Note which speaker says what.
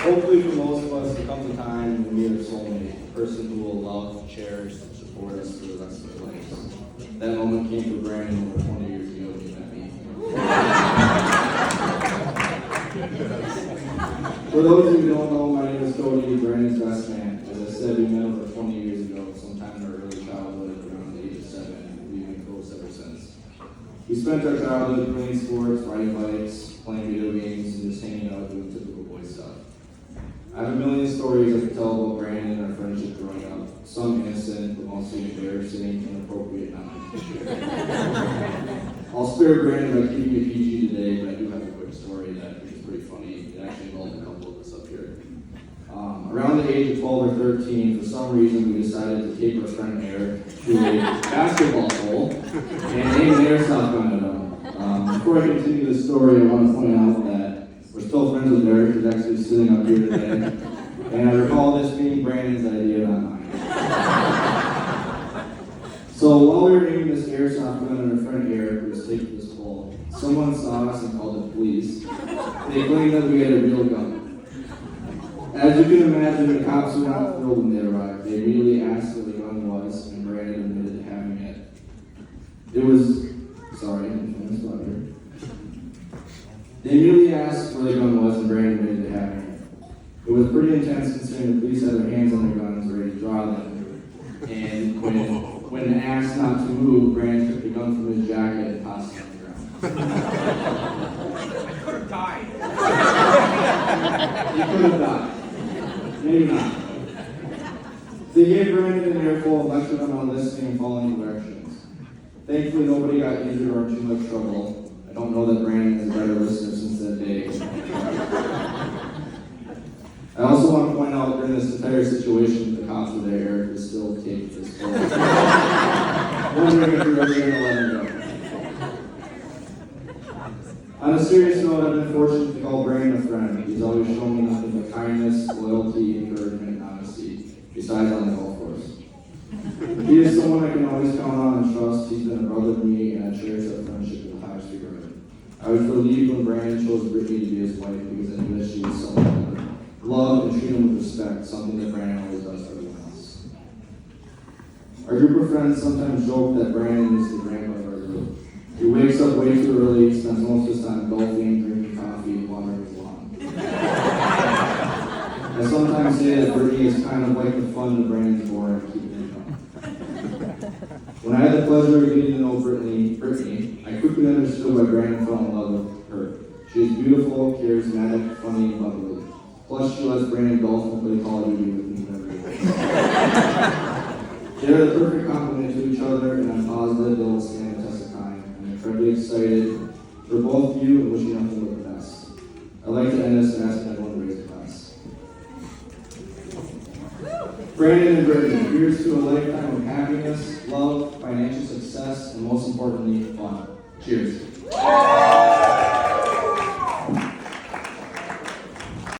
Speaker 1: Hopefully for most of us, there comes a time when we meet our soulmate, a person who will love, cherish, and support us for the rest of our lives. That moment came for Brandon over 20 years ago when he met me. For those who don't know, my name is Cody, Brandon's best man. As I said, we met over 20 years ago, sometime in our early childhood, around the age of 7, and we've been close ever since. We spent our childhood playing sports, riding bikes, playing video games, and just hanging out doing typical boy stuff. I have a million stories I could tell about Brandon and our friendship growing up. Some innocent, but mostly embarrassing, inappropriate, not meant to share. I'll spare Brandon by keeping it PG today, but I do have a quick story that is pretty funny. It actually involved a couple of us up here. Around the age of 12 or 13, for some reason, we decided to take our friend Eric to a basketball goal and aim an airsoft gun at him. Before I continue the story, I want to point out that we're still friends with Eric, who's actually sitting up here today. And I recall this being Brandon's idea, not mine. So while we were aiming this airsoft gun at our friend Eric, who was taking this pole, someone saw us and called the police. They claimed that we had a real gun. As you can imagine, the cops were not thrilled when they arrived. They immediately asked what the gun was, and Brandon admitted to having it. They immediately asked where the gun was, and Brandon admitted to having it. It was pretty intense considering the police had their hands on their guns ready to draw them. And when asked not to move, Brandon took the gun from his jacket and tossed it on the ground.
Speaker 2: I could have died.
Speaker 1: He could have died. Maybe not. They gave Brandon an earful and lectured him on listening and following directions. Thankfully, nobody got injured or in too much trouble. I don't know that Brandon is a better listener since that day. I also want to point out during this entire situation that the cops were there, Eric was still taking this photo. Wondering if we were ever going to let him go. On a serious note, I've been fortunate to call Brandon a friend. He's always shown me nothing but kindness, loyalty, encouragement, and honesty, besides on the golf course. He is someone I can always count on and trust. He's been a brother to me, and I cherish that friendship with the highest regard. I was relieved when Brandon chose Brittany to be his wife because I knew that she was someone that would love and treat him with respect, something that Brandon always does for everyone else. Our group of friends sometimes joke that Brandon is the grandpa of our group. He wakes up way too early, spends most of his time golfing, drinking coffee, and watering his lawn. I sometimes say that Brittany is kind of like the fun that Brandon's boring, keeping him young. When I had the pleasure of getting to know Brittany, I quickly understood why Brandon fell in love with her. She is beautiful, charismatic, funny, and bubbly. Plus, she lets Brandon golf and play Call of Duty with me every day. They are the perfect complement to each other, and I'm positive they will stand the test of time. I'm incredibly excited for both of you and wishing nothing but the best. I'd like to end this and ask everyone to raise a glass. Brandon and Brittany, here's to a lifetime of happiness, love, financial success, and most importantly, fun. Cheers.